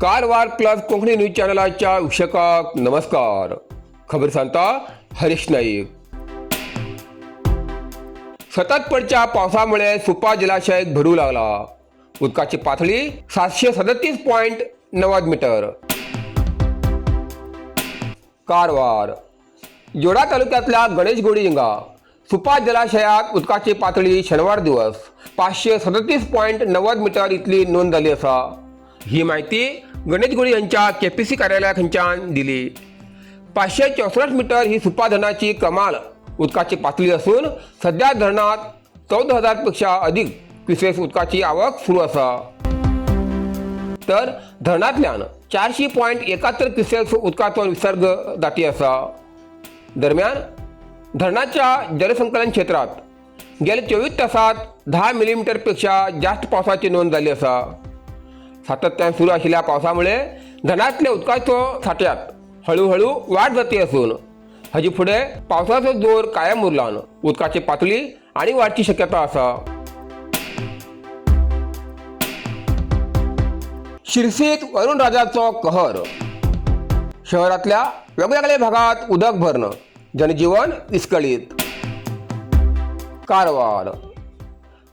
Karwar plus Konkani news चॅनलाच्या विक्षकाक नमस्कार. खबर सांगता हरीश नाईक. सतत पडच्या पावसामुळे सुपा जलाशय भरू लागला. उदकाची पातळी 737.90 मीटर. कारवार जोडा तालुक्यातल्या गणेशगोडी हिंगा सुपा जलाशयात उदकाची पातळी शनिवार दिवस 537.90 मीटर इतली नोंद झाली असा. ही माहिती गणेशगोडी यांच्या केपीसी कार्यालयाखांच्यान दिली. 564 मीटर ही सुपा धरणाची कमाल उदकाची पातळी असून सध्या धरणात 14,000 पेक्षा अधिक क्युसेस उदकाची आवक सुरू असा. तर धरणातल्यान 400.71 क्युसेस उदकाचो विसर्ग जाती असा. दरम्यान धरणाच्या जलसंकलन क्षेत्रात गेल्या 24 तासात 10 मिलीमीटर पेक्षा जास्त पावसाची नोंद झाली असा. सातत्याने सुरू असलेल्या पावसामुळे धरणातल्या उदकाचो साठ्यात हळूहळू वाढ जाती असून हाजी फुडें पावसाचो जोर कायम उरलान उदकाची पातळी आणि वाडची शक्यता असा. शिरसीत वरुणराजाचो कहर. शहरातल्या वेगवेगळ्या भागात उदक भरणं, जनजीवन विस्कळीत. कारवार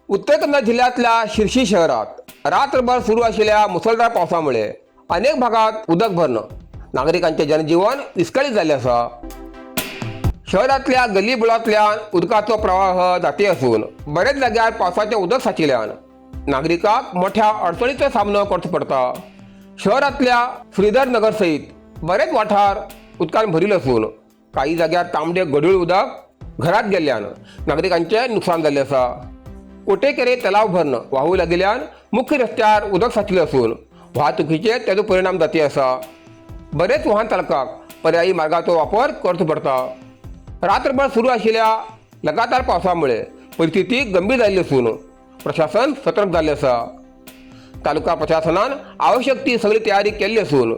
उत्तर कन्नड जिल्ह्यातल्या शिरसी शहरात रात्रभर सुरू असलेल्या मुसळधार पावसामुळे अनेक भागात उदक भरणं, नागरिकांचे जनजीवन विस्कळीत झाले असा. शहरातल्या गल्लीबोळातल्यान उदकाचो प्रवाह जाती असून बरेच जाग्यार पावसाचे उदक साचिल्ल्यान नागरिकांक मोठ्या अडचणीचो सामनो करचो पडटा. शहरातल्या श्रीधर नगर सहित बरेच वाठार उदकान भरिल्ले असून काही जाग्यार तांबडे गढूळ उदक घरात गेल्ल्यान नागरिकांचे नुकसान झाले असा. कोटेकेरे तलाव भरणं वाहू लागिल्ल्यान मुख्य रस्त्यार उदक साचिल्लें असून वाहतुकीचे तेजो परिणाम जाती असा. बरेच वाहन चालकांक पर्यायी मार्गाचो वापर करचो पडटा. रात्रभर सुरू असलेल्या लगातार पावसामुळे परिस्थिती गंभीर झाली असून प्रशासन सतर्क झाले असा. तालुका प्रशासनान आवश्यक ती सगळी तयारी केल्ली असून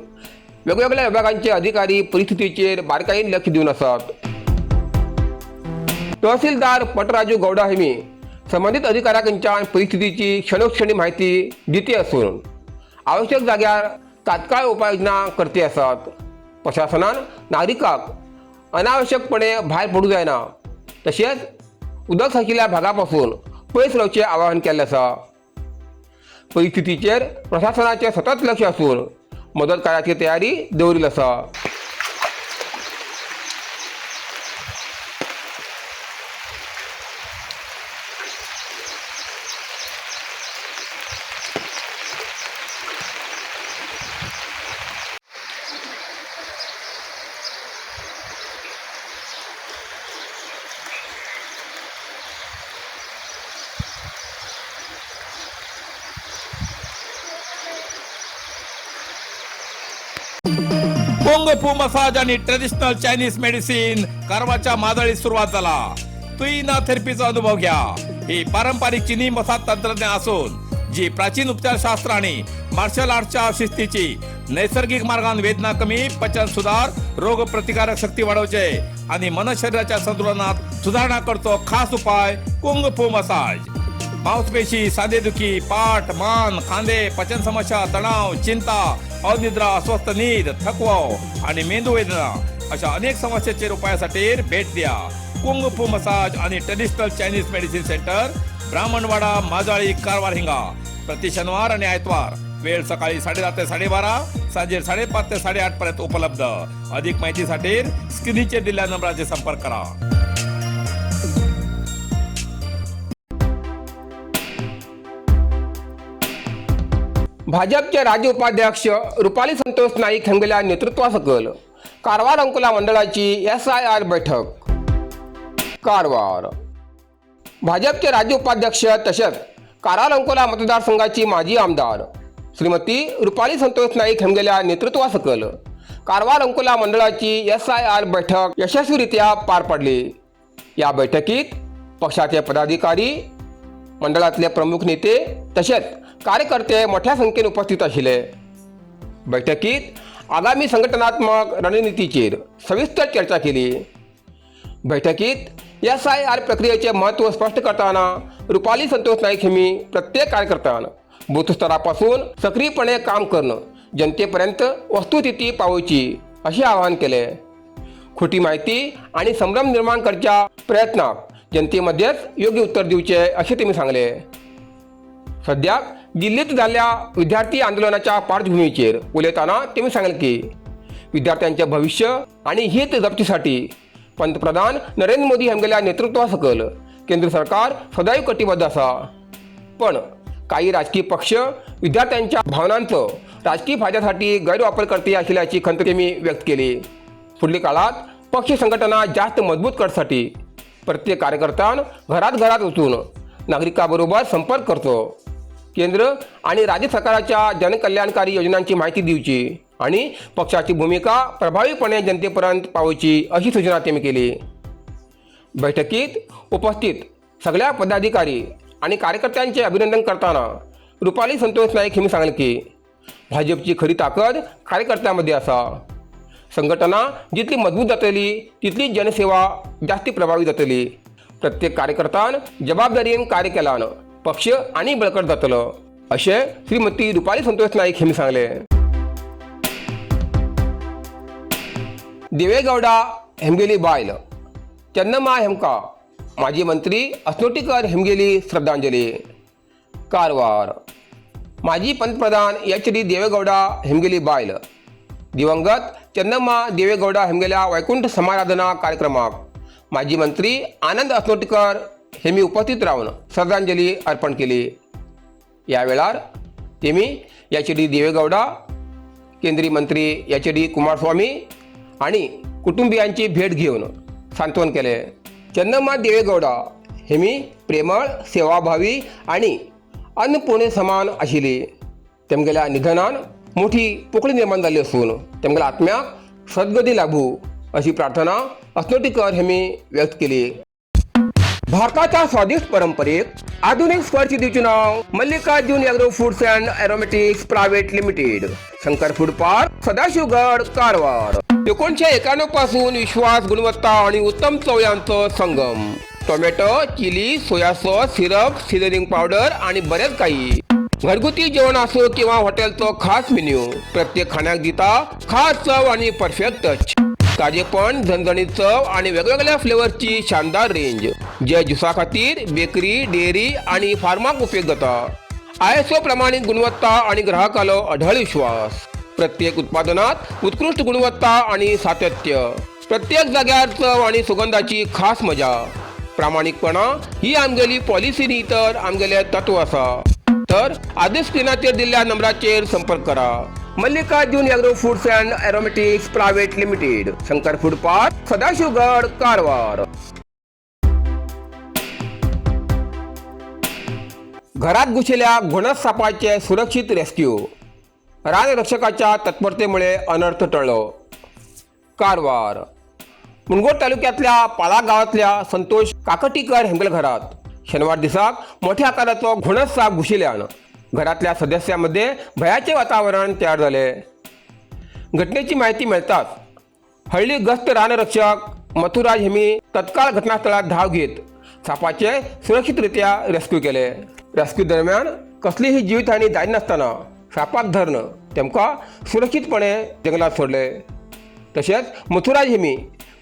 वेगवेगळ्या विभागांचे अधिकारी परिस्थितीचेर बारकाईन लक्ष दिवन आसात. तहसीलदार पटराजू गौडा हेमी संबंधित अधिकाऱ्यांच्यान परिस्थितीची क्षणोक्षणी माहिती दिती असून आवश्यक जाग्यार तात्काळ उपाययोजना करते आसात. प्रशासनान नागरिकांक अनावश्यकपणे भायर पडूं जायना तशेंच उदक साचिल्ल्या भागापासून पयस रावचे आवाहन केल्लें आसा. परिस्थितीचेर प्रशासनाचे सतत लक्ष असून मदत कार्याची तयारी दवरिल्ली आसा. कुंग फू मसाज आणि ट्रेडिशनल चायनीज मेडिसिन कारवारच्या मादळीत सुरुवात झाला. तुईना थेरपीचा अनुभव घ्या. ही पारंपरिक चीनी मसाज तंत्रज्ञान असून जी प्राचीन उपचारशास्त्र आणि मार्शल आर्टच्या शिस्तीची नैसर्गिक मार्गान वेदना कमी, पचन सुधार, रोग प्रतिकारक शक्ती वाढवचे आणि मन शरीराच्या संतुलनात सुधारणा करतो खास उपाय कुंग फू मसाज. मांसपेशी, सांधेदुखी, पाठ, मान, खांदे, पचन समस्या, तणाव, चिंता, अनिद्रा, अस्वस्थ नींद, थकवा आणि मेंदू वेदना अशा अनेक समस्यांचेर उपायासाठी भेट द्या. कुंग फू मसाज आणि traditional Chinese medicine centre, Brahmanwada, Majali, Karwar हिंगा. प्रति शनिवार आणि आयतवार. वेळ सकाळी 10:30 ते 12:30, सांजे 5:30 ते 8:30 पर्यंत उपलब्ध. अधिक माहितीसाठी स्क्रीनचे दिलेल्या नंबराचे संपर्क करा. भाजपचे राज्य उपाध्यक्ष रुपाली संतोष नाईक हांगेल्या नेतृत्वासकल कारवार अंकोला मंडळाची SIR बैठक. कारवार भाजपचे राज्य उपाध्यक्ष तसेच कारवार अंकोला मतदारसंघाची माजी आमदार श्रीमती रुपाली संतोष नाईक हांगेल्या नेतृत्वासकल कारवार अंकोला मंडळाची SIR बैठक यशस्वीरित्या पार पडली. या बैठकीत पक्षाचे पदाधिकारी, मंडळातले प्रमुख नेते तसेच कार्यकर्ते मोठ्या संख्येने उपस्थित आशिल्ले. बैठकीत आगामी संघटनात्मक रणनीतीचेर सविस्तर चर्चा केली. बैठकीत SIR प्रक्रियेचे महत्त्व स्पष्ट करताना रुपाली संतोष नाईक यांनी प्रत्येक कार्यकर्त्यानं बूथ स्तरापासून सक्रियपणे काम करणं, जनतेपर्यंत वस्तुस्थिती पावोवची असे आवाहन केले. खोटी माहिती आणि संभ्रम निर्माण करच्या प्रयत्नाक जनतेमध्येच योग्य उत्तर दिवचे असे त्यांनी सांगले. सध्या दिल्लीत झालेल्या विद्यार्थी आंदोलनाच्या पार्श्वभूमीचेर उलयताना त्यांनी सांगले की विद्यार्थ्यांचे भविष्य आणि हित जपतीसाठी पंतप्रधान नरेंद्र मोदी यांच्या नेतृत्वासकल केंद्र सरकार सदैव कटिबद्ध असा. पण काही राजकीय पक्ष विद्यार्थ्यांच्या भावनांचं राजकीय फायद्यासाठी गैरवापर करते असल्याची खंत त्यांनी व्यक्त केली. पुढील काळात पक्ष संघटना जास्त मजबूत करण्यासाठी प्रत्येक कार्यकर्त्यान घरात वचून नागरिकांबरोबर संपर्क करतो. केंद्र आणि राज्य सरकाराच्या जनकल्याणकारी योजनांची माहिती द्यायची आणि पक्षाची भूमिका प्रभावीपणे जनतेपर्यंत पावची अशी सूचना त्यांनी केली. बैठकीत उपस्थित सगळ्या पदाधिकारी आणि कार्यकर्त्यांचे अभिनंदन करताना रुपाली संतोष नाईक यांनी सांगितले की भाजपची खरी ताकद कार्यकर्त्यांमध्ये असा. संघटना जितली मजबूत जातली तितली जनसेवा जास्ती प्रभावी जातली. प्रत्येक कार्यकर्त्यान जबाबदारीन कार्य केल्यान पक्ष आणि बळकट जातलो असे श्रीमती रुपाली संतोष नाईक यांनी सांगले. देवेगौडा हेमगेली बायल चन्नम्मा हेमका माजी मंत्री अस्नोटीकर हेमगेली श्रद्धांजली. कारवार माजी पंतप्रधान एच.डी. देवेगौडा हेमगेली बायल दिवंगत चन्नम्मा देवेगौडा हेमगेल्या वैकुंठ समाराधना कार्यक्रमाक माजी मंत्री आनंद अस्नोटीकर हेमी उपस्थित राहून श्रद्धांजली अर्पण केली. या वेळार तेमी एच.डी. देवेगौडा, केंद्रीय मंत्री एच.डी. कुमारस्वामी आणि कुटुंबियांची भेट घेऊन सांत्वन केले. चन्नम्मा देवेगौडा हेमी प्रेमळ, सेवाभावी आणि अन्नपूर्णे समान आशिल्ली. तेमगेल्या निधनान मोठी पोकळी निर्माण झाली असून तेमगेल्या आत्म्याक सद्गती लाभू अशी प्रार्थना अस्नोटीकर हेमी व्यक्त केली. भारताच्या स्वादिष्ट परंपरेक आधुनिक स्पर्श दिवचे नाव Mallikarjun agro foods and aromatics private limited, Shankar food park, Sadashivgad, Karwar. 1991 पासून विश्वास, गुणवत्ता आणि उत्तम चव यांचं संगम. Tomato, chilli, soya sauce, syrup, seasoning powder आणि बरेच काही. घरगुती जेवण असो किंवा हॉटेलचं खास मेन्यू, प्रत्येक खाण्याक दिता खास चव आणि परफेक्ट टच. ताजेपण, झणझणीत चव आणि वेगवेगळ्या फ्लेवरची शानदार रेंज जे ज्युसा खातीर, बेकरी, डेअरी आणि फार्माक उपयोग जाता. ISO प्रमाणित गुणवत्ता आणि ग्राहकालो अढळ विश्वास. प्रत्येक उत्पादनात उत्कृष्ट गुणवत्ता आणि सातत्य. प्रत्येक जाग्यार चव आणि सुगंधाची खास मजा. प्रामाणिकपणा ही आमगेली पॉलिसी न्ही तर आमगेले तत्व असा. तर आधी स्क्रीनाचेर दिल्ल्या नंबराचेर संपर्क करा. Mallikarjun agro foods and aromatics private limited, Shankar food park, Sadashivgad, Karwar. घरात घुसलेल्या घोणस सापाचे सुरक्षित रेस्क्यू. रानरक्षकाच्या तत्परतेमुळे अनर्थ टळलो. कारवार. मुनगोड तालुक्यातल्या पाळा गावातल्या संतोष काकटीकर हेंगल घरात शनिवार दिसाक मोठ्या आकाराचो घोणस साप घुशिल्ल्यान घरातल्या सदस्यांमध्ये भयाचे वातावरण तयार झाले. घटनेची माहिती मिळताच हळली गस्त रानरक्षक मथुराज हेमी तत्काळ घटनास्थळात धाव घेत सापाचे सुरक्षितरित्या रेस्क्यू केले. रेस्क्यू दरम्यान कसलीही जीवितहानी जायना नसताना सापाक धरणं तेमका सुरक्षितपणे जंगलात सोडले. तसेच मथुराज हेमी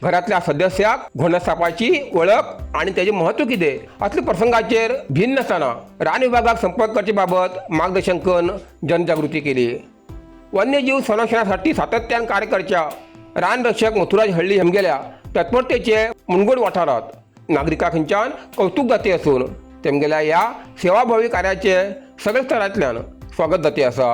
घरातल्या सदस्याक घोणस सापाची ओळख आणि त्याचे महत्व कितें असल्या प्रसंगाचेर भिन्न नसताना रान विभागाक संपर्क करचे मार्गदर्शन करून जनजागृती केली. वन्यजीव संरक्षणासाठी सातत्यान कार्य करच्या रानरक्षक मथुराज हळ्ळी हेमगेल्या तत्परतेचे मुनगोड वाठारात नागरिकां खंयच्यान कौतुक जाते असून तेमगेल्या ह्या सेवाभावी कार्याचे सगळे स्तरांतल्यान स्वागत जाते आसा.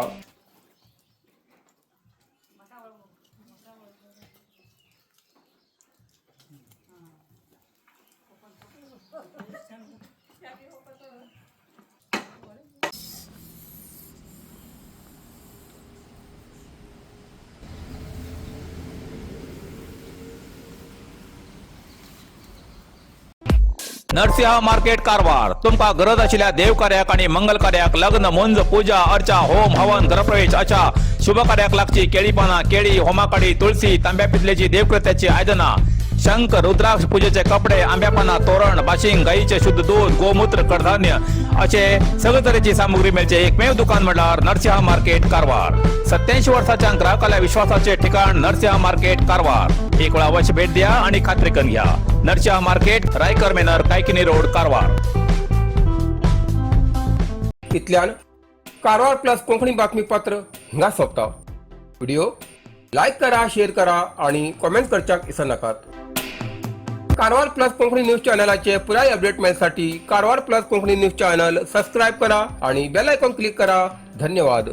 नरसिंह मार्केट कारवार. तुमका गरज आशिल्ल्या देव कार्याक आणि मंगल कार्याक, लग्न, मुंज, पूजा, अर्चा, होम, हवन, गृहप्रवेश अशा शुभ कार्याक लागची केळी पाना, केळी, होमाकाडी, तुळशी, तांब्या पितलेची देवकृत्याची आयदनां, शंख रुद्राक्ष पूजेचे कपडे, आंब्यापाना तोरण, बाशिंग, गाईचे शुद्ध दूध, गोमूत्र, कडधान्य असे सगळे तऱ्हेची सामुग्री मिळते एकमेव दुकान म्हणल्यार नरसिंह मार्केट कारवार. 87 वर्षाच्या ग्राहकाला विश्वासाचे ठिकाण नरसिंह मार्केट कारवार. एक वेळा अवश्य भेट द्या आणि खात्री करून घ्या. Narasimha market, Raikar manor, Kaikini road, Karwar. इतल्यान कारवार प्लस कोंकणी बातमीपत्र हिंगा सोंपता. व्हिडिओ लाईक करा, शेअर करा आणि कमेंट करच्याक विसरू नाकात. कारवार प्लस कोंकणी न्यूज चॅनलाचे पुराय अपडेट मिळण्यासाठी Karwar plus Konkani news channel subscribe करा आणि बेल आयकॉन क्लिक करा. धन्यवाद.